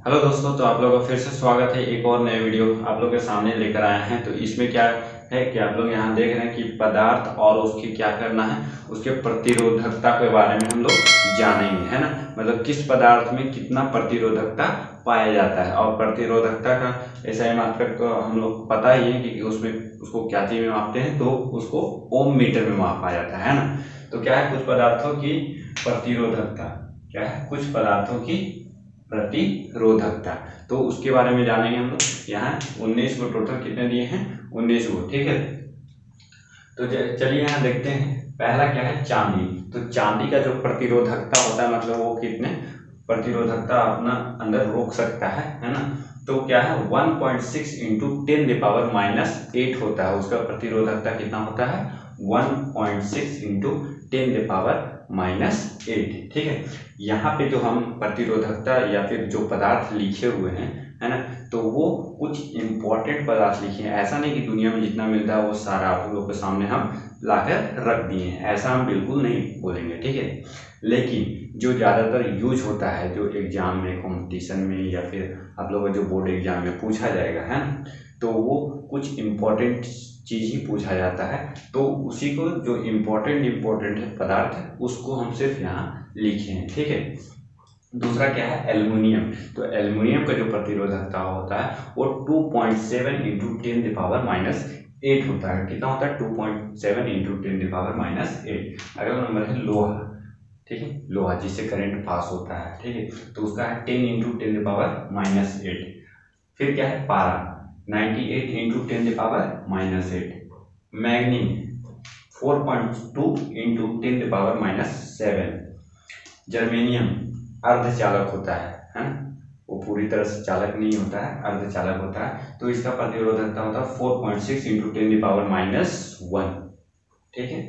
Hello दोस्तों, तो आप लोगों का फिर से स्वागत है। एक और नए वीडियो आप लोगों के सामने लेकर आए हैं। तो इसमें क्या है कि आप लोग यहाँ देख रहे हैं कि पदार्थ और उसकी क्या करना है, उसके प्रतिरोधकता के बारे में हम लोग जानेंगे, है ना। मतलब किस पदार्थ में कितना प्रतिरोधकता पाया जाता है, और प्रतिरोधकता का ऐसा ही मात्रा तो हम लोग पता ही है कि उसमें उसको क्या चीज में मापते हैं, तो उसको ओम मीटर में मापा जाता है ना। तो क्या है, कुछ पदार्थों की प्रतिरोधकता, क्या है, कुछ पदार्थों की प्रतिरोधकता, तो उसके बारे में जानेंगे हम लोग। यहाँ 19 को टोटल कितने दिए हैं, 19 को, ठीक है। तो चलिए यहाँ देखते हैं। पहला क्या है, चांदी। तो चांदी का जो प्रतिरोधकता होता है, मतलब वो कितने प्रतिरोधकता अपना अंदर रोक सकता है ना। तो क्या है, 1.6 इंटू 10⁻⁻8 होता है। उसका प्रतिरोधकता कितना होता है, 1.6 इंटू 10⁻⁻8, ठीक है। यहाँ पे जो हम प्रतिरोधकता या फिर जो पदार्थ लिखे हुए हैं, है ना, तो वो कुछ इंपॉर्टेंट पदार्थ लिखे हैं। ऐसा नहीं कि दुनिया में जितना मिलता है वो सारा आप लोगों के सामने हम लाकर रख दिए हैं, ऐसा हम बिल्कुल नहीं बोलेंगे, ठीक है। लेकिन जो ज़्यादातर यूज होता है, जो एग्जाम में, कंपटीशन में, या फिर आप लोगों का जो बोर्ड एग्जाम में पूछा जाएगा, है ना, तो वो कुछ इम्पोर्टेंट चीज़ ही पूछा जाता है। तो उसी को जो इम्पोर्टेंट है पदार्थ है, उसको हम सिर्फ यहाँ लिखे हैं, ठीक है। दूसरा क्या है, एल्युमिनियम। तो एल्युमिनियम का जो प्रतिरोधकता होता है वो 2.7 इंटू 10⁻⁻8 होता है। कितना होता है, 2.7 इंटू 10⁻⁻8। अगला नंबर है लोहा, ठीक है, लोहा जिससे करंट पास होता है, ठीक है, तो उसका है 10 इंटू 10⁻⁻8। फिर क्या है, पारा, 98 इंटू 10⁻⁻8। Manganese, 4.2 into 10⁻�7। जर्मेनियम अर्धचालक होता है ना, वो पूरी तरह से चालक नहीं होता है, अर्धचालक होता है। तो इसका प्रतिरोधकता होता है 4.6 इंटू 10⁻⁻1, ठीक है।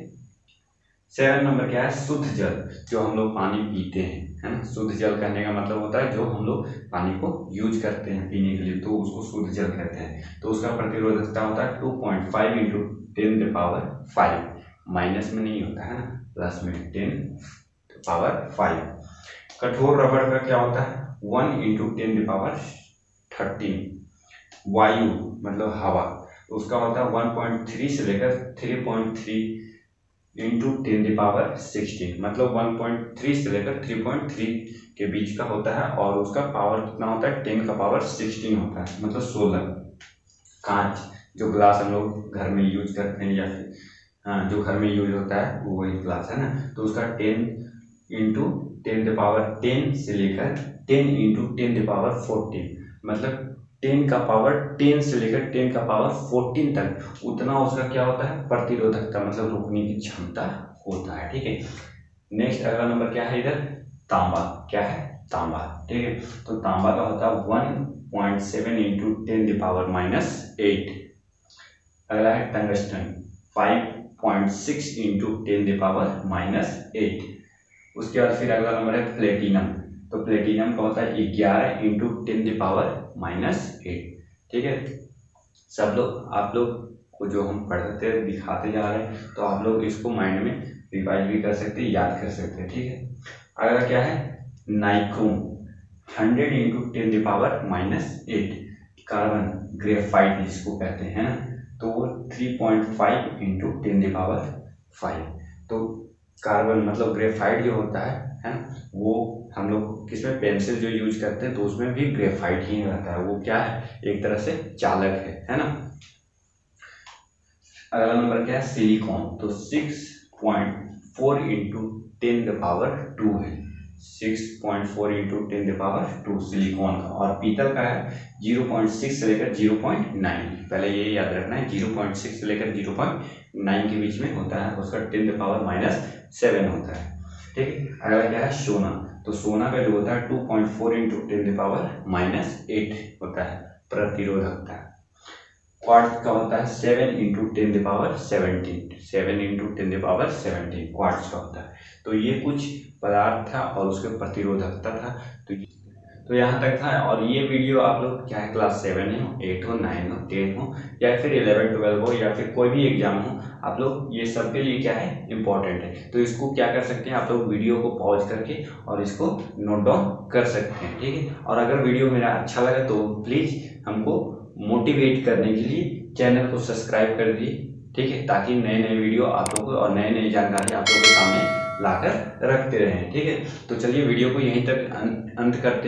7 नंबर क्या है, शुद्ध जल, जो हम लोग पानी पीते हैं, है ना। शुद्ध जल कहने का मतलब होता है जो हम लोग पानी को यूज करते हैं पीने के लिए, तो उसको शुद्ध जल कहते हैं। तो उसका प्रतिरोधकता होता है 2.5 इंटू 10⁵, माइनस में नहीं होता है ना, प्लस में 10⁵। कठोर रबड़ का क्या होता है, 1 इंटू 10⁻13। वायु मतलब हवा, उसका होता है 1.3 से लेकर 3.3 इंटू 10⁻16, मतलब 1.3 से लेकर 3.3 के बीच का होता है। और उसका पावर कितना होता है, 10⁻16 होता है, मतलब 16। कांच, जो ग्लास हम लोग घर में यूज करते हैं, या फिर हाँ, जो घर में यूज होता है वो वही ग्लास है ना, तो उसका 10 इंटू 10⁻10 से लेकर 10 इंटू 10⁻14, मतलब 10 का पावर 10 से लेकर 10 का पावर 14 तक, उतना उसका क्या होता है, प्रतिरोधकता, मतलब रोकने की क्षमता होता है, ठीक है। नेक्स्ट अगला नंबर क्या है इधर, तांबा। क्या है, तांबा, ठीक है। तो तांबा का होता है 1.7 इंटू 10⁻⁻8। अगला है टंगस्टन, 5.6 इंटू 10⁻⁻8। उसके बाद फिर अगला नंबर है प्लेटिनम। तो प्लेटिनम का होता है 11 इंटू 10⁻�8, ठीक है। सब लोग, आप लोग को जो हम पढ़ते दिखाते जा रहे हैं, तो आप लोग इसको माइंड में रिवाइज भी कर सकते हैं, याद कर सकते हैं, ठीक है। अगला क्या है, नाइक्रोम, 100 इंटू 10⁻⁸। कार्बन, ग्रेफाइट जिसको कहते हैं ना, तो वो 3.5 इंटू 10⁵। तो कार्बन मतलब ग्रेफाइट जो होता है ना, वो हम लोग किसमें, पेंसिल जो यूज करते हैं, तो उसमें भी ग्रेफाइट ही रहता है। वो क्या है, एक तरह से चालक है ना। अगला नंबर क्या है, सिलिकॉन। तो 6.4 इंटू 10⁻2 है, 6.4 इंटू 10⁻2 सिलिकॉन का। और पीतल का है 0.6 से लेकर 0.9, पहले ये याद रखना है, 0.6 से लेकर 0.9 के बीच में होता है, उसका 10⁻⁻7 होता है, ठीक है। अगला क्या है, सोना। तो सोना का जो होता है 2.4 इंटू 10⁻⁸ होता है प्रतिरोधकता। क्वार्ट्ज का होता है 7 इंटू 10⁻17, 7 इंटू 10⁻17 क्वार्ट्ज का होता है। तो ये कुछ पदार्थ था और उसके प्रतिरोधकता था। तो यहाँ तक था। और ये वीडियो आप लोग चाहे क्लास 7 हो, 8 हो, 9 हो, 10 हो, या फिर 11, 12 हो, या फिर कोई भी एग्जाम हो, आप लोग ये सब के लिए क्या है, इम्पोर्टेंट है। तो इसको क्या कर सकते हैं आप लोग, वीडियो को पॉज करके और इसको नोट डाउन कर सकते हैं, ठीक है। और अगर वीडियो मेरा अच्छा लगा तो प्लीज़ हमको मोटिवेट करने के लिए चैनल को सब्सक्राइब कर दीजिए, ठीक है, ताकि नए नए वीडियो आप लोगों को और नई नई जानकारी आप लोगों के सामने लाकर रखते रहें, ठीक है। तो चलिए वीडियो को यहीं तक अंत करते हैं।